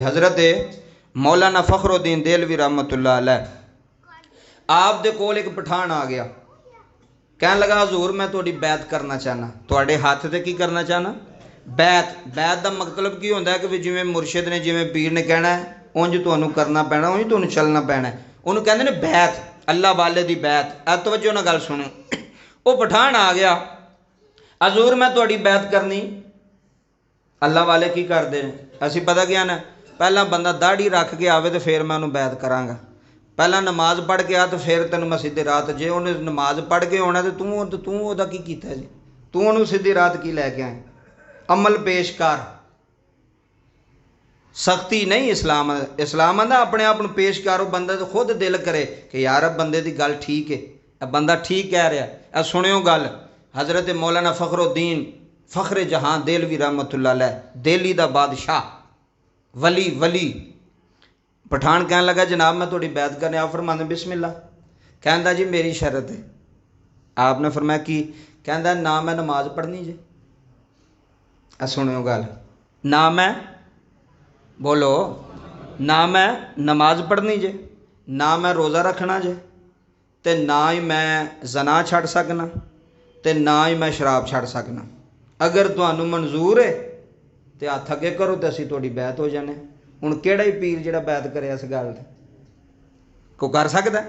हज़रत मौलाना फ़खरुद्दीन देलवी रहमतुल्लाह अलैह आप दे कोल एक पठान आ गया, कहन लगा हजूर मैं थोड़ी बैत करना चाहना, थोड़े हाथ से की करना चाहना बैत। बैत का मतलब की होंदा है कि जिवें मुर्शिद ने जिवें पीर ने कहना है उंज तुहानू करना पैना, उंज तुहानू चलना पैना है। उन्होंने कहते हैं बैत, अल्लाह वाले दी बैत। तवज्जो नाल गल सुनो। वो पठान आ गया, हजूर मैं थोड़ी बैत करनी। अल्लाह वाले की करते हैं असी पता क्या ना, पहला बंदा दाढ़ी रख के आवे तो फिर मैं उन्होंने बैत कराँगा। पहला नमाज पढ़ के आ तो फिर तेन मैं सीधी रात, जे उन्हें नमाज पढ़ के आना तो तू ओदा की कीता जी, तू उन्होंने सीधी रात की लैके आए। अमल पेश कर, सख्ती नहीं इस्लाम। इस्लाम आंदा अपने आप में पेश करो, बंदा तो खुद दिल करे कि यार अब बंदे की गल ठीक है, बंदा ठीक कह रहा है। सुनियो गल, हज़रत मौलाना फ़खरुद्दीन फ़खरे जहां देलवी रहमतुल्लाह अलैह, दिल्ली दा बादशाह, वली वली। पठान कहन लगा जनाब मैं थोड़ी बैत करने। आप फरमाते बिस्मिल्लाह। कहता जी मेरी शरत है। आपने फरमाया की? कहता ना मैं नमाज पढ़नी जे। सुनियो गल, ना मैं बोलो, ना मैं नमाज पढ़नी जे, ना मैं रोज़ा रखना जे, ते ना ही मैं जना छड़ सकना, ते ना ही मैं शराब छड़ सकना। अगर तुहानू मंजूर है तो हथ अगे करो तो असी थोड़ी बैत हो जाने। हुण केड़ा ही पीर जिहड़ा बैत करे इस गल ते को कर सकदा?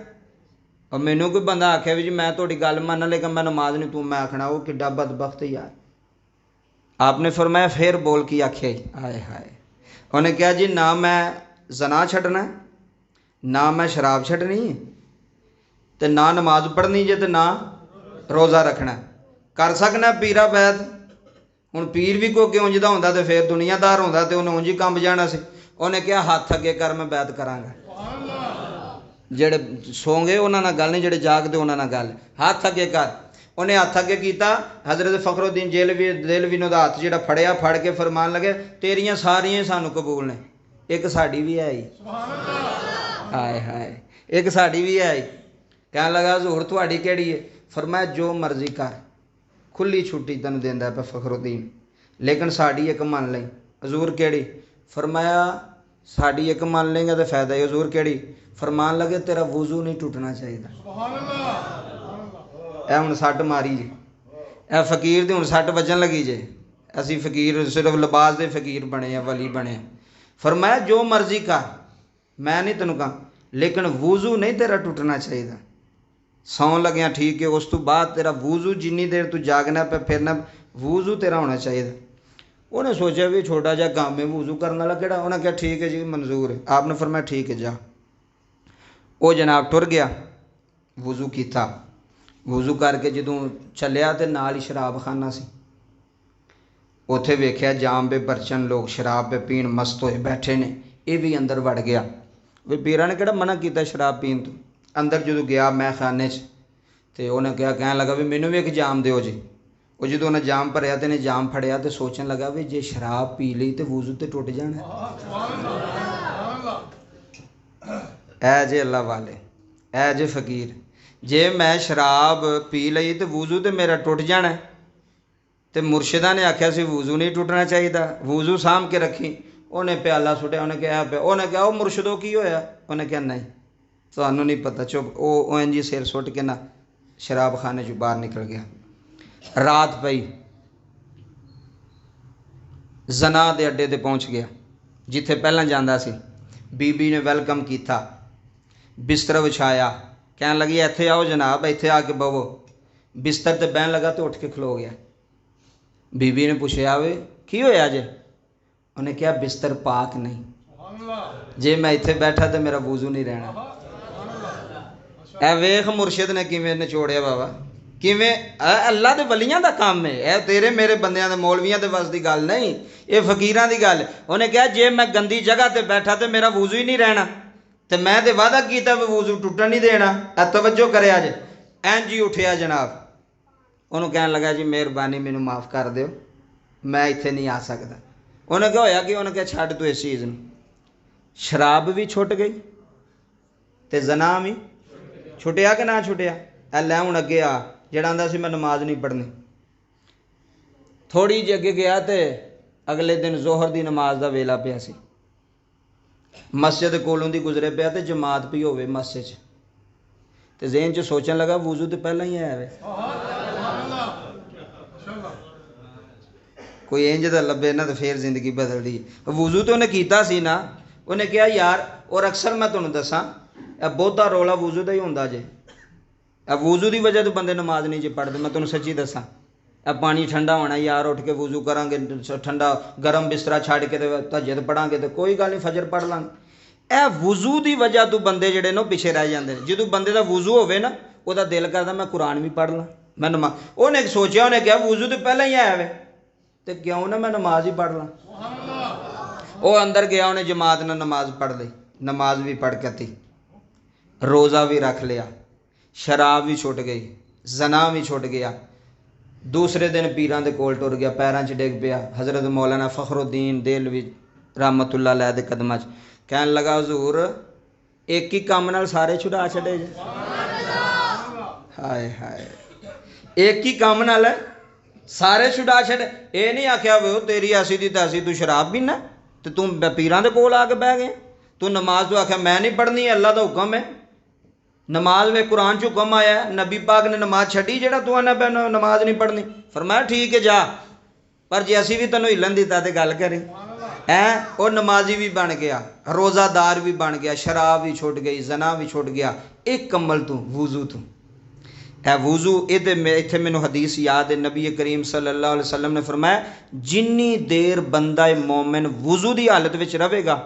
और मैनू कोई बंदा आखे भी जी मैं थोड़ी गल मन्ना लेकिन मैं नमाज नहीं, तू मैं आखना वो किड्डा बदबख्त यार। आपने फरमाया फिर बोल की आखे? हाय हाय। उन्हें कहा जी ना मैं जना छड्डना, ना मैं शराब छड्डनी है, ते ना नमाज पढ़नी जे, ते ना रोज़ा रखना। कर सकना पीरा बैत? हुण पीर भी कोई उंज दा हुंदा ते फिर दुनियादार हुंदा ते उन्हें उंज ही कंब जाना सी। उन्हें कहा हाथ अगे कर मैं बैत करांगा। जेड़े सोंगे उन्हां नाल गल नहीं, जेड़े जागदे उन्हां नाल गल। हाथ अगे कर। उन्हें हाथ अगे किया। हज़रत फ़खरुद्दीन देलवी ने हाथ जिहड़ा फड़िया, फड़ के फरमान लगे तेरियां सारियां सानू कबूल ने, एक साड़ी भी है ही। हाय हाय, एक साड़ी भी है ही। कहन लगा हजूर तुहाड़ी केड़ी है? फरमाया जो मर्जी कर, खुली छुट्टी तेन देंदा पे फ़खरुद्दीन, लेकिन साड़ी एक मन लई। हजूर केड़ी? फरमाया साड़ी एक मान लेंगे तो फायदा है। हजूर केड़ी? फरमान लगे तेरा वुजू नहीं टूटना चाहिए। ए हुण सट मारी जे, ए फकीर दी हुण सट बजन लगी जे। असी फकीर सिर्फ लिबास दे फकीर बने हैं, वली बने। फरमाया जो मर्जी कर, मैं नहीं तेन कहा, लेकिन वुजू नहीं तेरा टूटना चाहिए। सौन लग्या ठीक है, उस तो बाद तेरा वुजू जिन्नी देर तू जागना पे फिरना, वुजू तेरा होना चाहिए। उन्हें सोचा भी छोटा जहा काम है, वुजू करने वाला केड़ा। उन्हें कहा ठीक है जी मंजूर है। आपने फरमाया ठीक है जा। वो जनाब टुर गया, वुजू किया, वुजू करके जदों चलिया तो नाल ही शराब खाना सी। उत्थे वेख्या जाम बे बर्चन लोग शराब पे पीण मस्त होए बैठे ने। ये भी अंदर वड़ गया। वे पीरा ने केड़ा मना किया शराब पीण तो। अंदर जो गया मैं खाने तो उन्हें क्या कहन लगा भी मैनू भी एक जाम दो जी। वो जो उन्हें जाम भरया तो इन्हें जाम फड़िया तो सोचन लगा भी जे शराब पी ली तो वुजू तो टुट जाना। ऐ जे अल्लाह वाले, ऐ जे फकीर, जे मैं शराब पी ली तो वुजू तो मेरा टुट जाना। तो मुर्शिदा ने आख्या सी वुजू नहीं टुटना चाहिए, वुजू सामभ के रखी। उन्हें प्याला सुटिया, उन्हें कहा पे, उन्हें कहा वो मुर्शिदों की होया? उन्हें कहा नहीं तुहानू नहीं पता, चुप। वो इंज ही सिर सुट के ना शराब खाने चो बाहर निकल गया। रात पई, जना के अड्डे ते पहुँच गया जिथे पहला जाता सी। बीबी ने वेलकम किया, बिस्तर विछाया, कहन लगी इत्थे आओ जनाब, इत्थे आके बवो। बिस्तर ते बहन लगा तो उठ के खलो गया। बीबी ने पूछया वे की होया जे? उन्हें कहा बिस्तर पाक नहीं, जे मैं इत्थे बैठा तो मेरा वुजू नहीं रहना। ए वेख मुर्शिद ने किवें निचोड़िया बाबा, किवें अल्लाह दे वलियां दा काम है। यह तेरे मेरे बंदियां दे मौलवियां दे बस दी गल नहीं, ये फकीरां दी गल। उन्हें कहा जे मैं गंदी जगह ते बैठा तो मेरा वुजू ही नहीं रहना, तो मैं तो वादा किया वुजू टुटन नहीं देना। तवज्जो करे अज इंज ही उठिया जनाब। उन्होंने कहन लगा जी मेहरबानी मैनू माफ़ कर दो, मैं इत्थे नहीं आ सकता। उन्हें क्या होया कि उन्हें कहा छड्ड तू इस चीज़ में। शराब भी छुट गई तो जना भी छुटिया कि ना छुटिया? ऐ लै हुण अगे आ, जेड़ा आंदा सी मैं नमाज नहीं पढ़नी। थोड़ी जी अगे गया तो अगले दिन जोहर की नमाज का वेला पिया सी। मस्जिद कोलों दी गुजरे पिया तो जमात भी होवे मस्जिद च ते ज़हन च सोचन लगा वुजू तो पहला ही है वे कोई इंज दा लभे ना तो फिर जिंदगी बदलदी। वुजू तो उन्हें कीता सी ना, उन्हें कहा यार। और अक्सर मैं तुहानूं दसां बहुता रौला वुजू का ही हुंदा जे। वुजू की वजह तो बंदे नमाज नहीं जे पढ़ते। मैं तुहानूं सच्ची दसां पानी ठंडा होना यार उठ के वुजू करांगे ठंडा गर्म बिस्तरा छड़ के तहज्जुद पढ़ांगे तो कोई गल नहीं फजर पढ़ लांगे। ए वुजू की वजह तो बंदे जिहड़े ने पिछे रह जाते हैं। जो बंदे का वुजू होवे ना वह दिल करता मैं कुरान भी पढ़ ला मैं नमाज उन्हें सोचा उन्हें कहा वुजू तो पहले ही आया वे तो क्यों ना मैं नमाज ही पढ़ ला। वो अंदर गया उन्हें जमात ने नमाज पढ़ ली नमाज भी पढ़ के थी रोज़ा भी रख लिया शराब भी छुट गई जना भी छुट गया। दूसरे दिन पीरां दे कोल टुर गया पैरां च डिग पिया। हज़रत मौलाना फ़खरुद्दीन देहलवी रहमतुल्लाह अलैह दे कदमां च कहन लगा हुजूर एक ही काम नाल सारे छुड़ा छड़े जे। हाय हाय एक ही काम नाल सारे छुड़ा छड़े। ये नहीं आख्या वे तेरी ऐसी दी तैसी तू शराब पीना तो तू पीरां दे कोल आके बह गया। तू नमाज तो आख्या मैं नहीं पढ़नी अल्लाह का हुक्म है नमाज में कुरान च हुक्म आया नबी पाक ने नमाज छड़ी जेड़ा तू आना पै नमाज नहीं पढ़नी। फरमाया ठीक है जा पर जे असी भी तेनों हिलन दिता तो गल करें है। और नमाजी भी बन गया रोज़ादार भी बन गया शराब भी छुट गई जना भी छुट गया। एक कमल तू वुजू तू है वुजू ये इत्थे मैनू हदीस याद है नबी करीम सल्लल्लाहु अलैहि वसल्लम ने फरमाया जिन्नी देर बंदा मोमिन वुजू की हालत में रहेगा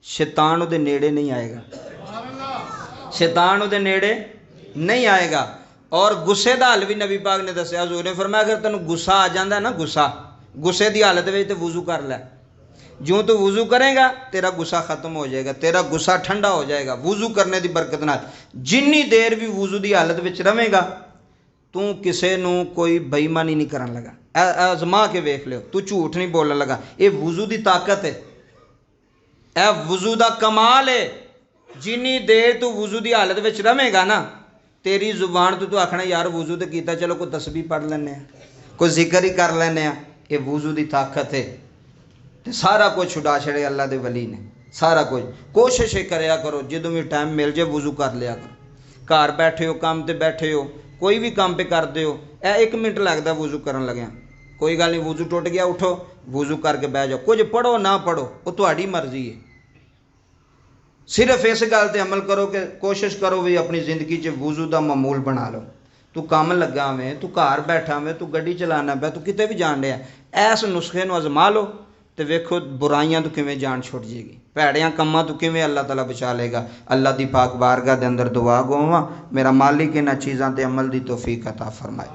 शैतान उहदे नेड़े नहीं आएगा शैतान उहदे नेड़े नहीं आएगा। और गुस्से का हल भी नबी पाक ने दसिया हजूर ने फरमाया अगर तेन गुस्सा आ जाता ना गुस्से की हालत में तो वुजू कर लै। जो तू वुजू करेगा तेरा गुस्सा खत्म हो जाएगा तेरा गुस्सा ठंडा हो जाएगा वुजू करने की बरकत नाल। जिन्नी देर भी वुजू की हालत में रहेगा तू किसी नू कोई बेईमानी नहीं करन लगा। आजमा के वेख लियो तू झूठ नहीं बोलने लगा। ये वुजू की ताकत है ए वुजू का कमाल है। जिन्नी देर तू वुजू की हालत में रहेगा ना तेरी जुबान तो तू आखना यार वुजू तो किया चलो कोई तस्बीह पढ़ लैने कोई जिक्र ही कर लैने। ये वुजू की ताकत है तो सारा कुछ छुड़ा छड़े अल्लाह के वली ने सारा कुछ। कोशिश करया करो जो भी टाइम मिल जाए वुजू कर लिया करो। घर बैठे हो काम पर बैठे हो कोई भी काम पे करते हो ए 1 मिनट लगता वुजू करन लग्या कोई गल नहीं वुजू टुट गया उठो वुजू करके बह जाओ। कुछ पढ़ो ना पढ़ो वो तुहाडी मर्जी है। सिर्फ इस गल ते अमल करो कि कोशिश करो भी अपनी जिंदगी च वुजू का मामूल बना लो। तू काम लगा में तू घर बैठा में तू गड्डी चलाना पे तू किते भी जान रहा इस नुस्खे नूं आजमा लो तो वेखो बुराइयां तो किवें जान छुट जाएगी भैड़ियां कम्मां तो किवें अल्लाह ताला बचा लेगा। अल्लाह दी पाक बारगाह दे अंदर दुआ गोवां मेरा मालिक इन्हां चीज़ां ते अमल दी तौफीक अता फरमाए।